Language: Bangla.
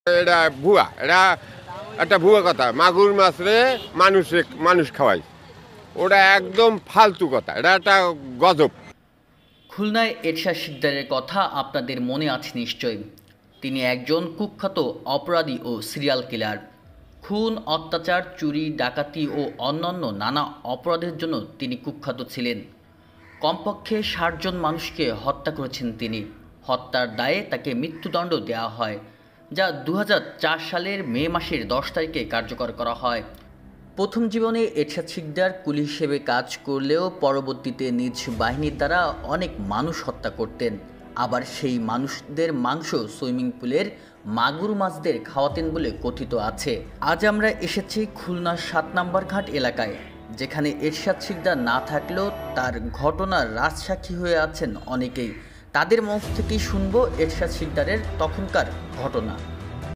এটা ভুয়া, এটা একটা ভুয়া কথা। মাগুর মাছ রে মানুষ খাওয়ায়, ওটা একদম ফালতু কথা, এটা একটা গজব। খুলনায় এরশাদ শিকদারের কথা আপনাদের মনে আছে নিশ্চয়ই। তিনি একজন কুখ্যাত অপরাধী ও সিরিয়াল কিলার। খুন, অত্যাচার, চুরি, ডাকাতি ও অন্যান্য নানা অপরাধের জন্য তিনি কুখ্যাত ছিলেন। কমপক্ষে ৬০ জন মানুষকে হত্যা করেছেন তিনি। হত্যার দায়ে তাকে মৃত্যুদণ্ড দেওয়া হয়, যা ২০০৪ সালের মে মাসের ১০ তারিখে কার্যকর করা হয়। প্রথম জীবনে এরশাদ শিকদার কুলি হিসেবে কাজ করলেও পরবর্তীতে নিজ বাহিনীর দ্বারা অনেক মানুষ হত্যা করতেন। আবার সেই মানুষদের মাংস সুইমিং পুলের মাগুর মাছদের খাওয়াতেন বলে কথিত আছে। আজ আমরা এসেছি খুলনার ৭ নম্বর ঘাট এলাকায়, যেখানে এরশাদ শিকদার না থাকলেও তার ঘটনার রাজসাক্ষী হয়ে আছেন অনেকেই। তাদের মুখ থেকেই শুনবো এরশাদ শিকদারের তখনকার ঘটনা।